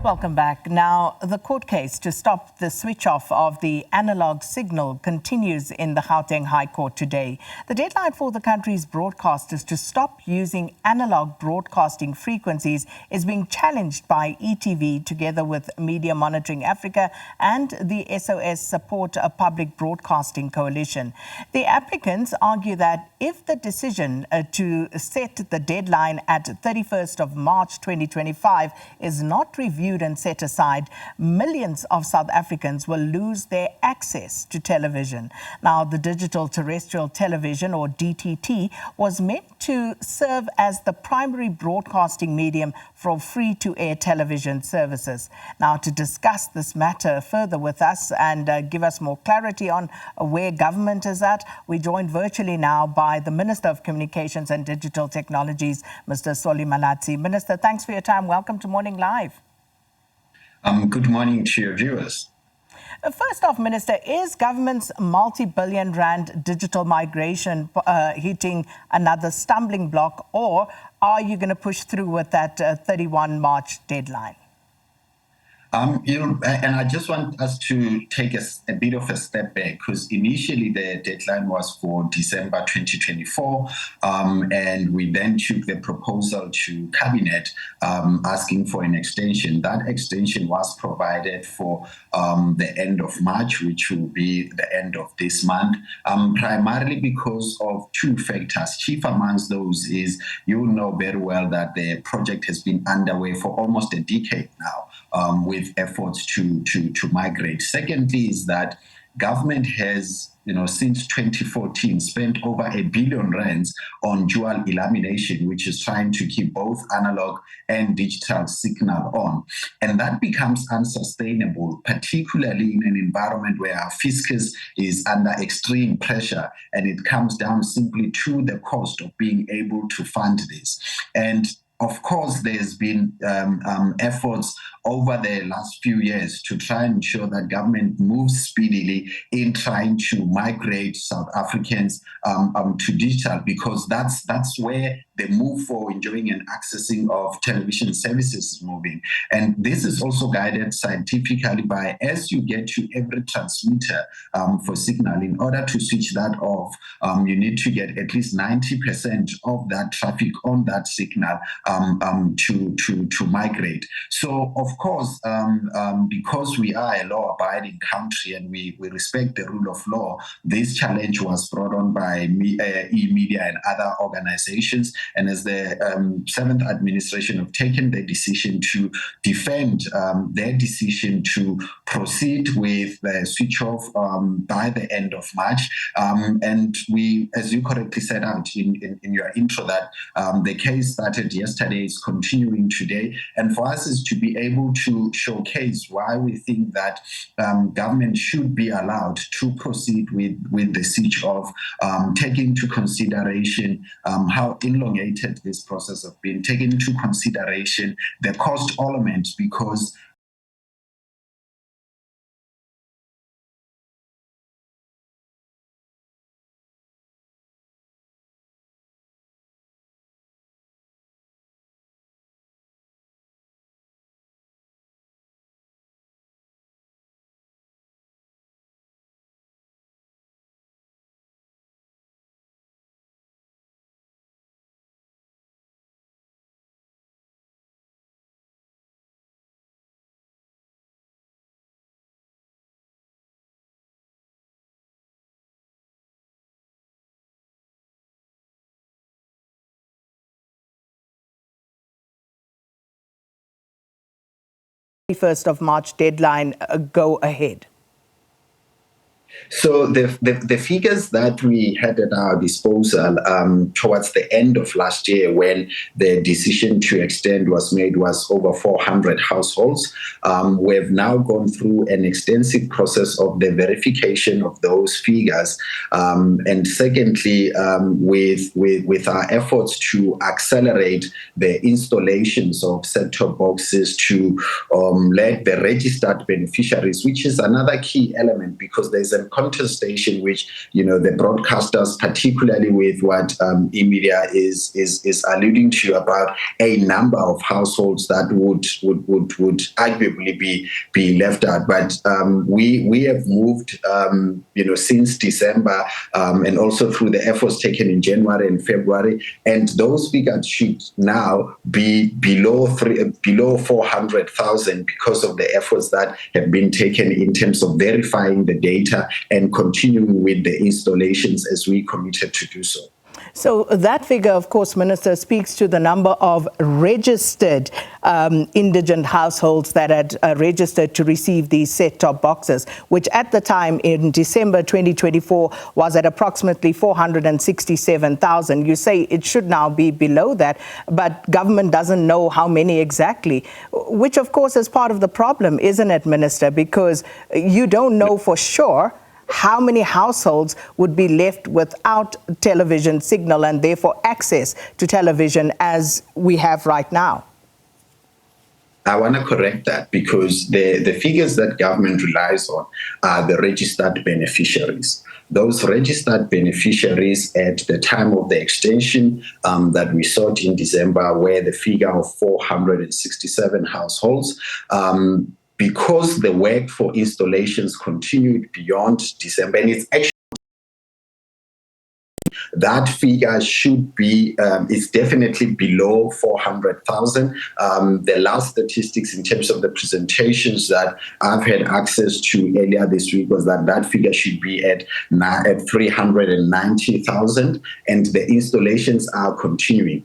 Welcome back. Now, the court case to stop the switch off of the analog signal continues in the Gauteng High Court today. The deadline for the country's broadcasters to stop using analog broadcasting frequencies is being challenged by ETV together with Media Monitoring Africa and the SOS Support Public Broadcasting Coalition. The applicants argue that if the decision to set the deadline at 31st of March 2025 is not reviewed and set aside, millions of South Africans will lose their access to television. Now, the Digital Terrestrial Television, or DTT, was meant to serve as the primary broadcasting medium for free-to-air television services. Now, to discuss this matter further with us and give us more clarity on where government is at, we're joined virtually now by the Minister of Communications and Digital Technologies, Mr. Malatsi. Minister, thanks for your time. Welcome to Morning Live. Good morning to your viewers. First off, Minister, is government's multi-billion rand digital migration hitting another stumbling block, or are you going to push through with that 31 March deadline? And I just want us to take a bit of a step back, because initially the deadline was for December 2024, and we then took the proposal to Cabinet asking for an extension. That extension was provided for the end of March, which will be the end of this month, primarily because of two factors. Chief amongst those is, you know very well that the project has been underway for almost a decade now, with efforts to migrate. Secondly is that government has, since 2014 spent over R1 billion on dual elimination, which is trying to keep both analog and digital signal on. And that becomes unsustainable, particularly in an environment where our fiscus is under extreme pressure, and it comes down simply to the cost of being able to fund this. And of course, there's been efforts over the last few years to try and ensure that government moves speedily in trying to migrate South Africans to digital, because that's where the move for enjoying and accessing of television services is moving. And this is also guided scientifically by, as you get to every transmitter for signal, in order to switch that off, you need to get at least 90% of that traffic on that signal to migrate. So, of course, because we are a law-abiding country and we respect the rule of law, this challenge was brought on by e-media and other organizations. And as the 7th administration have taken the decision to defend their decision to proceed with the switch off by the end of March. And we, as you correctly said out in your intro, that the case started yesterday, is continuing today. And for us is to be able to showcase why we think that government should be allowed to proceed with the switch off, taking into consideration how elongated this process has been, taking into consideration the cost element, because First of March deadline go ahead? So the figures that we had at our disposal towards the end of last year, when the decision to extend was made, was over 400 households. We've now gone through an extensive process of the verification of those figures. And secondly, with our efforts to accelerate the installations of set-top boxes to let the registered beneficiaries, which is another key element, because there's a a contestation which, the broadcasters, particularly with what e-media is alluding to about a number of households that would arguably be left out. But we have moved, since December, and also through the efforts taken in January and February, and those figures should now be below 400,000 because of the efforts that have been taken in terms of verifying the data and continuing with the installations as we committed to do so. So that figure, of course, Minister, speaks to the number of registered indigent households that had registered to receive these set-top boxes, which at the time in December 2024 was at approximately 467,000. You say it should now be below that, but government doesn't know how many exactly, which of course is part of the problem, isn't it, Minister? Because you don't know for sure how many households would be left without television signal and therefore access to television as we have right now. I want to correct that, because the figures that government relies on are the registered beneficiaries. Those registered beneficiaries at the time of the extension that we sought in December were the figure of 467 households. Because the work for installations continued beyond December, and it's actually that figure should be, is definitely below 400,000. The last statistics in terms of the presentations that I've had access to earlier this week was that figure should be at 390,000, and the installations are continuing.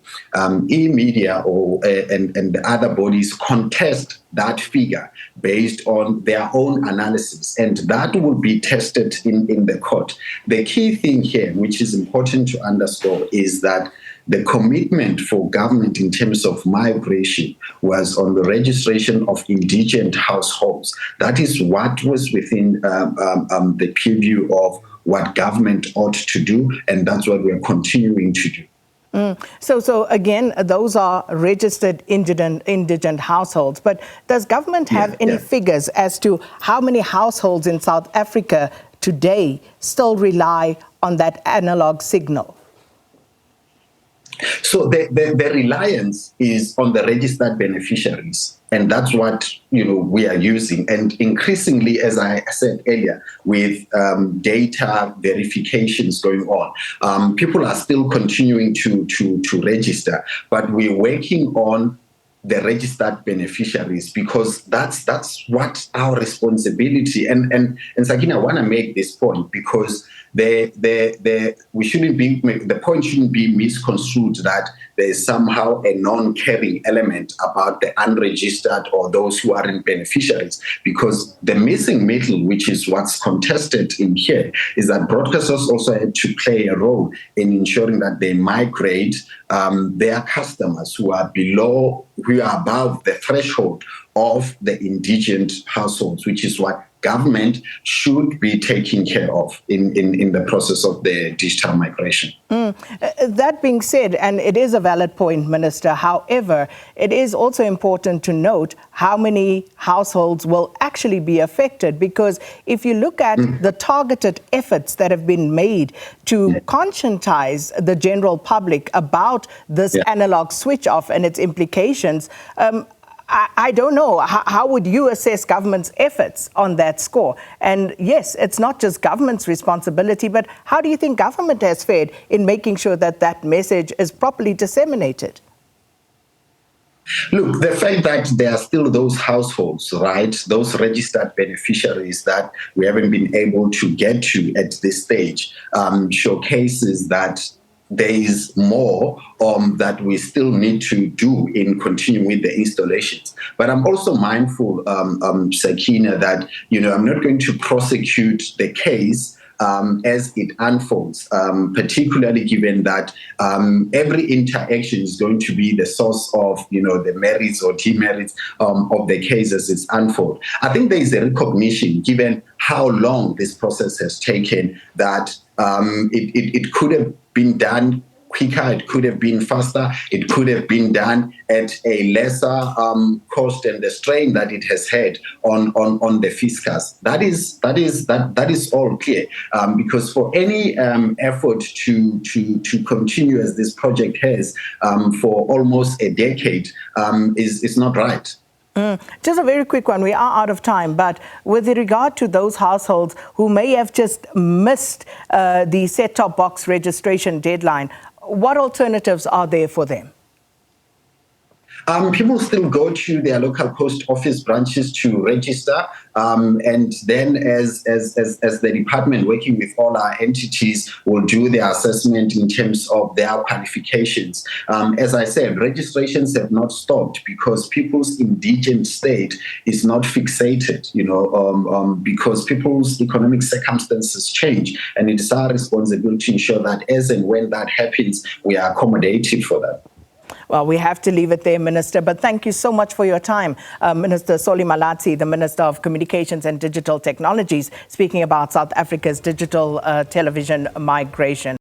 E-media and the other bodies contest that figure based on their own analysis, and that will be tested in the court. The key thing here, which is important to underscore, is that the commitment for government in terms of migration was on the registration of indigent households. That is what was within the purview of what government ought to do, and that's what we are continuing to do. So again, those are registered indigent households. But does government have any figures as to how many households in South Africa today still rely on that analog signal? So the reliance is on the registered beneficiaries, and that's what we are using. And increasingly, as I said earlier, with data verifications going on, people are still continuing to register, but we're working on the registered beneficiaries, because that's what our responsibility. And Sakina, I want to make this point, because the point shouldn't be misconstrued that there is somehow a non-caring element about the unregistered or those who aren't beneficiaries, because the missing middle, which is what's contested in here, is that broadcasters also had to play a role in ensuring that they migrate their customers who are above the threshold of the indigent households, which is what government should be taking care of in the process of the digital migration. That being said, and it is a valid point, Minister, however, it is also important to note how many households will actually be affected, because if you look at the targeted efforts that have been made to conscientize the general public about this analog switch off and its implications, I don't know, how would you assess government's efforts on that score? And yes, it's not just government's responsibility, but how do you think government has fared in making sure that that message is properly disseminated? Look, the fact that there are still those households, right, those registered beneficiaries that we haven't been able to get to at this stage, showcases that there is more that we still need to do in continuing with the installations. But I'm also mindful, Sakina, that I'm not going to prosecute the case as it unfolds, particularly given that every interaction is going to be the source of the merits or demerits of the case as it's unfold. I think there is a recognition, given how long this process has taken, that it could have been done quicker, it could have been faster, it could have been done at a lesser cost and the strain that it has had on the fiscus. That is all clear, because for any effort to continue as this project has for almost a decade is not right. Just a very quick one. We are out of time, but with regard to those households who may have just missed the set-top box registration deadline, what alternatives are there for them? People still go to their local post office branches to register, and then as the department, working with all our entities, will do their assessment in terms of their qualifications. As I said, registrations have not stopped because people's indigent state is not fixated, because people's economic circumstances change, and it is our responsibility to ensure that as and when that happens, we are accommodated for that. Well, we have to leave it there, Minister, but thank you so much for your time. Minister Solly Malatsi, the Minister of Communications and Digital Technologies, speaking about South Africa's digital television migration.